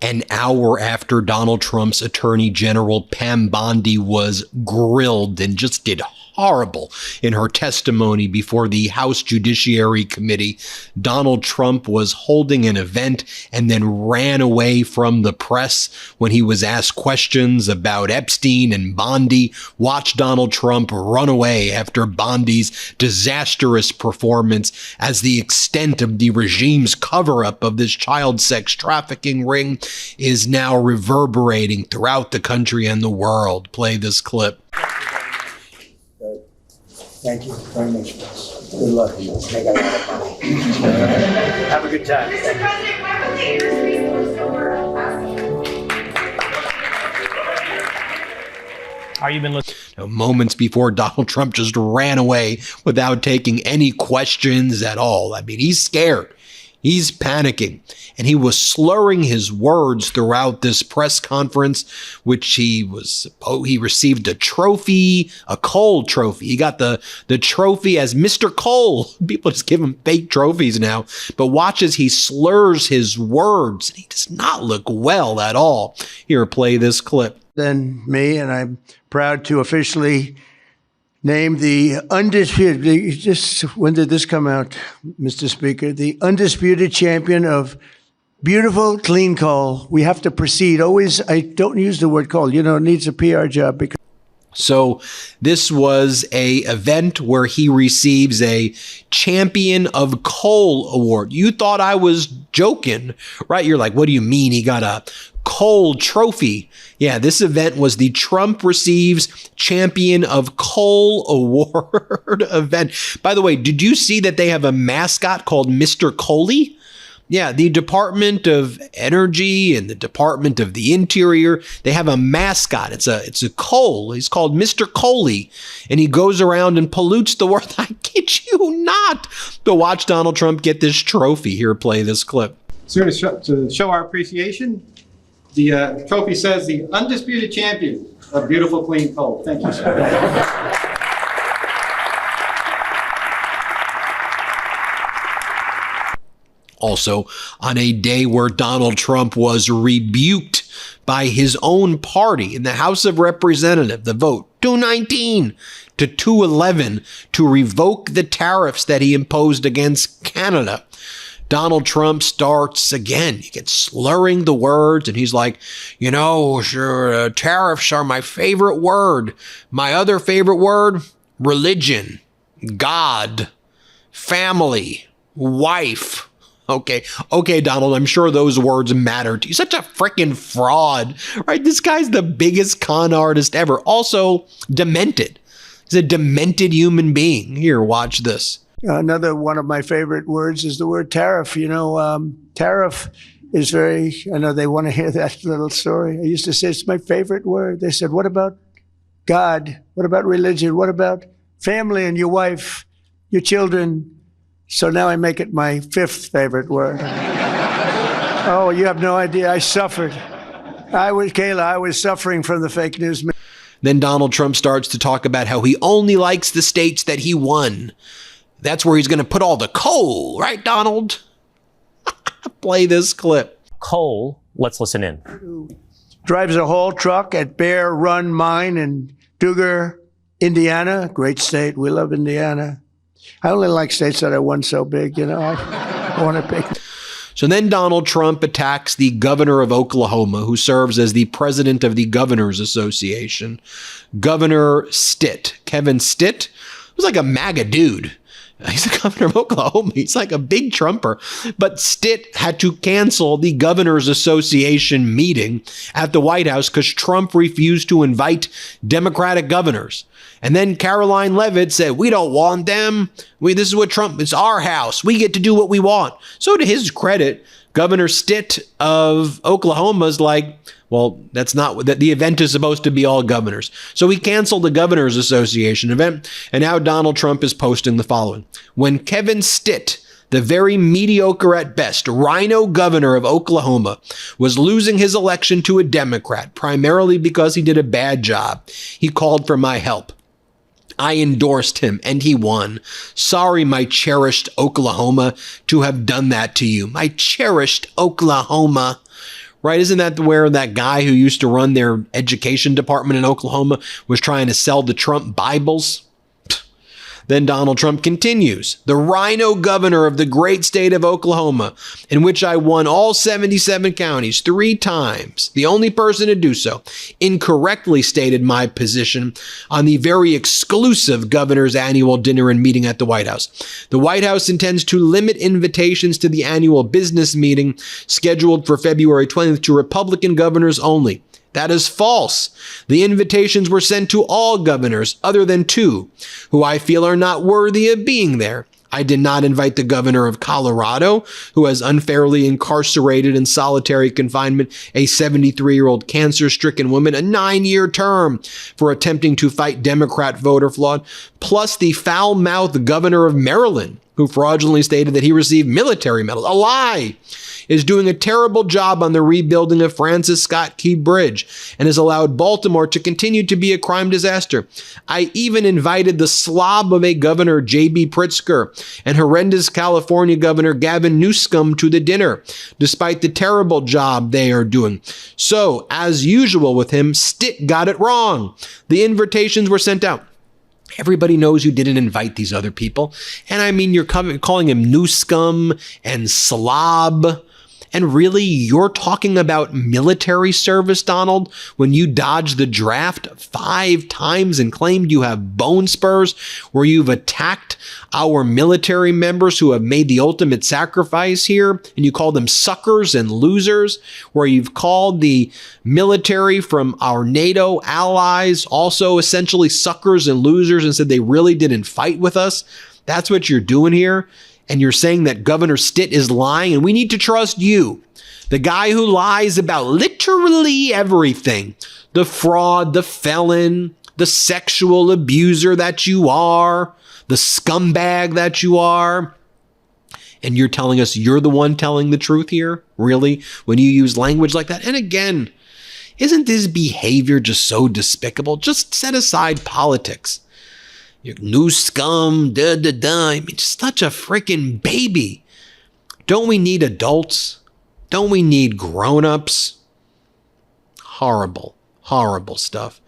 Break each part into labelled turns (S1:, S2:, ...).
S1: an hour after Donald Trump's Attorney General Pam Bondi was grilled and just did horrible in her testimony before the House Judiciary Committee. Donald Trump was holding an event and then ran away from the press when he was asked questions about Epstein and Bondi. Watch Donald Trump run away after Bondi's disastrous performance as the extent of the regime's cover-up of this child sex trafficking ring is now reverberating throughout the country and the world. Play this clip.
S2: Thank you very much, Chris. Good luck. Make a lot of money. Have a good time.
S3: Mr. President, why would the Airspace close the world?
S4: Are you been listening?
S1: Moments before Donald Trump just ran away without taking any questions at all. I mean, he's scared. He's panicking, and he was slurring his words throughout this press conference, which he received a trophy, a Cole trophy. He got the trophy as Mr. Cole. People just give him fake trophies now. But watch as he slurs his words. He does not look well at all. Here, play this clip.
S2: Than me, and I'm proud to officially name the undisputed, when did this come out, Mr. Speaker? The undisputed champion of beautiful, clean coal. We have to proceed. Always, I don't use the word coal. You know, it needs a PR job. Because
S1: so this was a event where he receives a Champion of Coal award. You thought I was joking, right? You're like, what do you mean he got a Coal trophy? Yeah, this event was the Trump receives Champion of Coal award event. By the way, did you see that they have a mascot called Mr. Coley? Yeah, the Department of Energy and the Department of the Interior, they have a mascot. It's a coal. He's called Mr. Coley, and he goes around and pollutes the world. I kid you not. To watch Donald Trump get this trophy. Here, play this clip.
S5: Sir, to show our appreciation, the trophy says the undisputed champion of beautiful, clean coal. Thank you, sir.
S1: Also, on a day where Donald Trump was rebuked by his own party in the House of Representatives, the vote 219 to 211 to revoke the tariffs that he imposed against Canada. Donald Trump starts again. He gets slurring the words, and he's like, you know, sure, tariffs are my favorite word. My other favorite word, religion, God, family, wife. Okay, Donald, I'm sure those words matter to you. Such a freaking fraud, right? This guy's the biggest con artist ever. Also, demented. He's a demented human being. Here, watch this.
S2: Another one of my favorite words is the word tariff. You know, tariff is very, I know they want to hear that little story. I used to say it's my favorite word. They said, what about God? What about religion? What about family and your wife, your children? So now I make it my fifth favorite word. Oh, you have no idea. I suffered. I was suffering from the fake news.
S1: Then Donald Trump starts to talk about how he only likes the states that he won. That's where he's going to put all the coal, right, Donald? Play this clip.
S4: Coal, let's listen in.
S2: Drives a haul truck at Bear Run Mine in Duggar, Indiana. Great state. We love Indiana. I only like states that I won so big, you know. I want to pick.
S1: So then Donald Trump attacks the governor of Oklahoma, who serves as the president of the Governors Association, Governor Stitt. Kevin Stitt was like a MAGA dude. He's the governor of Oklahoma. He's like a big Trumper. But Stitt had to cancel the Governors Association meeting at the White House because Trump refused to invite Democratic governors. And then Caroline Leavitt said, we don't want them. This is what Trump, it's our house. We get to do what we want. So to his credit, Governor Stitt of Oklahoma is like, well, that's not what the event is supposed to be all governors. So he canceled the Governors Association event. And now Donald Trump is posting the following. When Kevin Stitt, the very mediocre at best rhino governor of Oklahoma, was losing his election to a Democrat, primarily because he did a bad job, he called for my help. I endorsed him, and he won. Sorry, my cherished Oklahoma, to have done that to you. My cherished Oklahoma. right? Isn't that where that guy who used to run their education department in Oklahoma was trying to sell the Trump Bibles? Then Donald Trump continues, the rhino governor of the great state of Oklahoma, in which I won all 77 counties 3 times, the only person to do so, incorrectly stated my position on the very exclusive governor's annual dinner and meeting at the White House. The White House intends to limit invitations to the annual business meeting scheduled for February 20th to Republican governors only. That is false. The invitations were sent to all governors other than 2, who I feel are not worthy of being there. I did not invite the governor of Colorado, who has unfairly incarcerated in solitary confinement a 73-year-old cancer-stricken woman a 9-year term for attempting to fight Democrat voter fraud, plus the foul-mouthed governor of Maryland, who fraudulently stated that he received military medals. A lie! Is doing a terrible job on the rebuilding of Francis Scott Key Bridge and has allowed Baltimore to continue to be a crime disaster. I even invited the slob of a governor, J.B. Pritzker, and horrendous California governor Gavin Newsom to the dinner, despite the terrible job they are doing. So, as usual with him, Stitt got it wrong. The invitations were sent out. Everybody knows you didn't invite these other people. And I mean, you're calling him Newscum and slob. And really, you're talking about military service, Donald, when you dodged the draft 5 times and claimed you have bone spurs, where you've attacked our military members who have made the ultimate sacrifice here, and you call them suckers and losers, where you've called the military from our NATO allies also essentially suckers and losers and said they really didn't fight with us. That's what you're doing here. And you're saying that Governor Stitt is lying, and we need to trust you, the guy who lies about literally everything, the fraud, the felon, the sexual abuser that you are, the scumbag that you are. And you're telling us you're the one telling the truth here? Really? When you use language like that? And again, isn't this behavior just so despicable? Just set aside politics. You're new scum, I mean, just such a freaking baby. Don't we need adults? Don't we need grown-ups? Horrible, horrible stuff.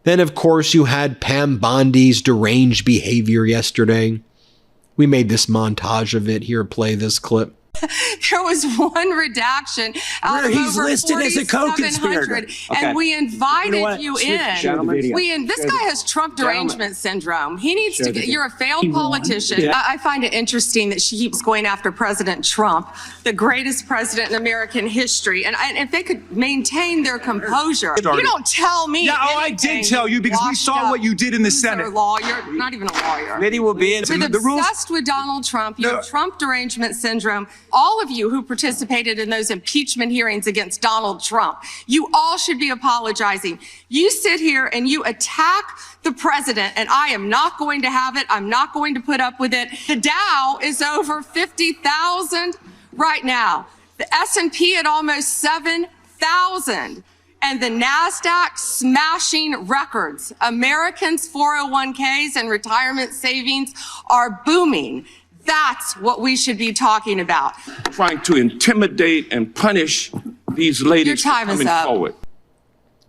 S1: Then, of course, you had Pam Bondi's deranged behavior yesterday. We made this montage of it. Here, play this clip.
S6: There was one redaction out of
S7: he's
S6: over
S7: listed as a co-conspirator.
S6: 4,700, and we invited you in. This guy has Trump derangement syndrome. He needs to get, you're a failed politician.
S7: Yeah.
S6: I find it interesting that she keeps going after President Trump, the greatest president in American history. And if they could maintain their composure, you don't tell me.
S8: Yeah, I did tell you because we saw what you did in the Senate.
S6: You're a lawyer, not even a lawyer.
S7: Maybe we'll be in
S6: You're
S7: the rules.
S6: obsessed with Donald Trump. You have Trump derangement syndrome. All of you who participated in those impeachment hearings against Donald Trump, you all should be apologizing. You sit here and you attack the president, and I am not going to have it. I'm not going to put up with it. The Dow is over 50,000 right now. The S&P at almost 7,000. And the NASDAQ smashing records. Americans' 401ks and retirement savings are booming. That's what we should be talking about.
S9: Trying to intimidate and punish these ladies
S6: Your time
S9: for coming
S6: is up.
S9: forward.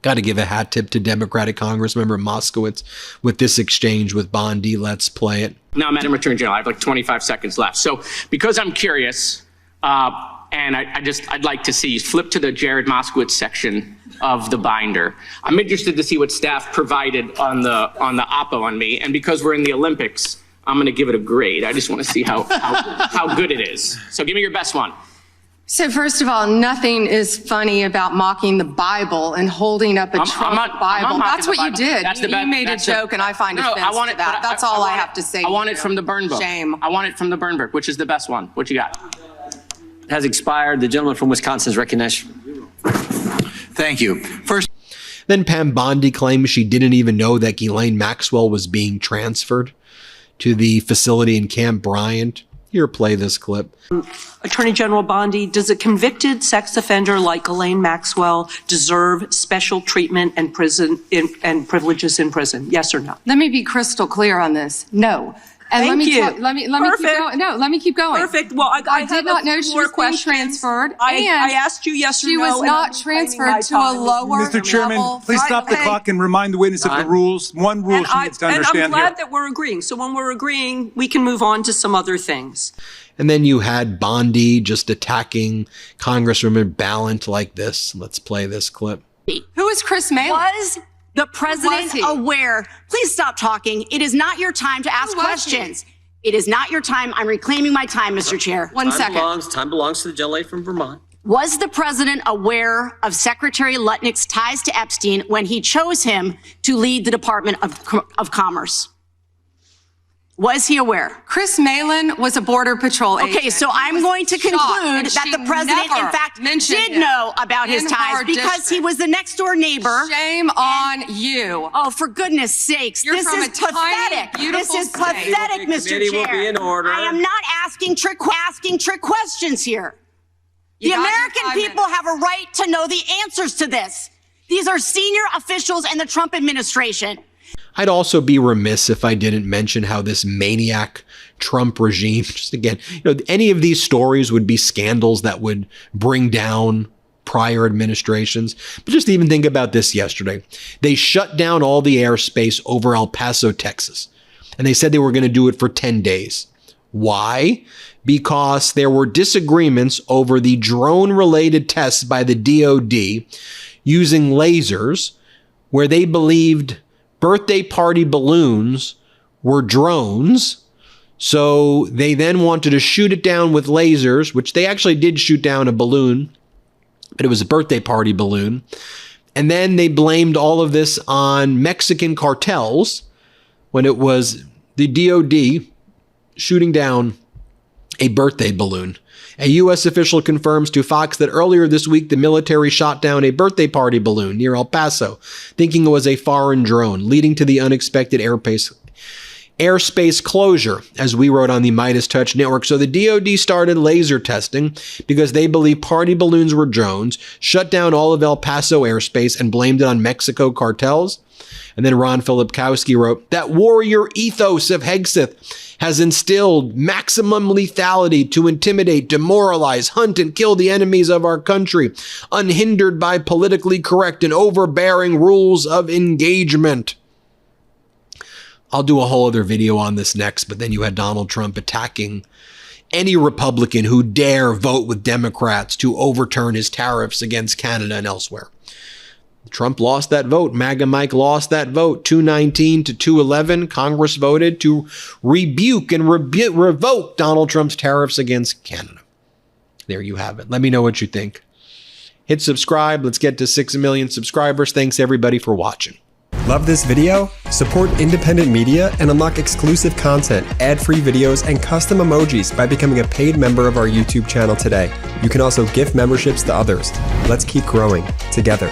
S1: Got to give a hat tip to Democratic Congressmember Moskowitz with this exchange with Bondi. Let's play it.
S10: Now, Madam Attorney General, I have like 25 seconds left. So because I'm curious, and I'd like to see, flip to the Jared Moskowitz section of the binder. I'm interested to see what staff provided on the oppo on me. And because we're in the Olympics, I'm going to give it a grade. I just want to see how good it is. So give me your best one.
S6: So first of all, nothing is funny about mocking the Bible and holding up a Trump Bible. That's what you did. You made a joke, and I find offense to that. That's all I have to say.
S10: I want it from the burn book.
S6: Shame.
S10: I want it from the burn book. Which is the best one? What you got?
S7: Has expired. The gentleman from Wisconsin is recognized.
S8: Thank you. First.
S1: Then Pam Bondi claims she didn't even know that Ghislaine Maxwell was being transferred to the facility in Camp Bryant. Here, play this clip.
S11: Attorney General Bondi, does a convicted sex offender like Ghislaine Maxwell deserve special treatment and privileges in prison? Yes or no?
S6: Let me be crystal clear on this. No. And let
S11: Thank
S6: me
S11: you.
S6: let me keep
S11: Perfect.
S6: going. No, let me keep going.
S11: Perfect. Well, I
S6: did not know she was being transferred.
S11: I
S6: and
S11: asked you yes or
S6: she
S11: no.
S6: was
S11: and
S6: not
S11: I'm reclaiming my
S6: transferred to a
S11: time.
S6: lower
S8: Mr. Chairman,
S6: level.
S8: please stop the
S6: Okay.
S8: clock and remind the witness of the rules. One rule she needs to
S11: And I'm
S8: understand
S11: glad
S8: here.
S11: that we're agreeing. So when we're agreeing, we can move on to some other things.
S1: And then you had Bondi just attacking Congresswoman Ballant like this. Let's play this clip.
S6: Who is Chris Meiselas?
S12: Was the president
S6: Was he?
S12: aware? Please stop talking. It is not your time to ask
S6: Who was
S12: questions. It is not your time. I'm reclaiming my time, Mr. Chair.
S6: One second.
S7: Time belongs to the gentlelady from Vermont.
S12: Was the president aware of Secretary Lutnick's ties to Epstein when he chose him to lead the Department of Commerce? Was he aware?
S6: Chris Malin was a Border Patrol agent.
S12: Okay, so I'm going to conclude that the president, in fact, did know about his ties because he was the next door neighbor.
S6: Shame on you.
S12: Oh, for goodness sakes.
S6: You're
S12: this
S6: from
S12: is
S6: a tiny,
S12: pathetic. This
S6: beautiful
S12: is
S6: state.
S12: pathetic, Mr.
S7: Committee will
S12: Chair.
S7: be in order.
S12: I am not asking trick questions here.
S6: You
S12: The
S6: got your
S12: American
S6: 5
S12: people
S6: minutes.
S12: have a right to know the answers to this. These are senior officials in the Trump administration.
S1: I'd also be remiss if I didn't mention how this maniac Trump regime, just again, any of these stories would be scandals that would bring down prior administrations. But just even think about this yesterday. They shut down all the airspace over El Paso, Texas. And they said they were going to do it for 10 days. Why? Because there were disagreements over the drone-related tests by the DOD using lasers where they believed birthday party balloons were drones. So they then wanted to shoot it down with lasers, which they actually did shoot down a balloon, but it was a birthday party balloon. And then they blamed all of this on Mexican cartels when it was the DOD shooting down a birthday balloon. A U.S. official confirms to Fox that earlier this week, the military shot down a birthday party balloon near El Paso, thinking it was a foreign drone, leading to the unexpected airspace closure, as we wrote on the MeidasTouch network. So the DOD started laser testing because they believe party balloons were drones, shut down all of El Paso airspace, and blamed it on Mexico cartels. And then Ron Filipkowski wrote, that warrior ethos of Hegseth has instilled maximum lethality to intimidate, demoralize, hunt, and kill the enemies of our country, unhindered by politically correct and overbearing rules of engagement. I'll do a whole other video on this next, but then you had Donald Trump attacking any Republican who dare vote with Democrats to overturn his tariffs against Canada and elsewhere. Trump lost that vote. MAGA Mike lost that vote. 219 to 211. Congress voted to rebuke and revoke Donald Trump's tariffs against Canada. There you have it. Let me know what you think. Hit subscribe. Let's get to 6 million subscribers. Thanks everybody for watching.
S13: Love this video? Support independent media and unlock exclusive content, ad-free videos, and custom emojis by becoming a paid member of our YouTube channel today. You can also gift memberships to others. Let's keep growing together.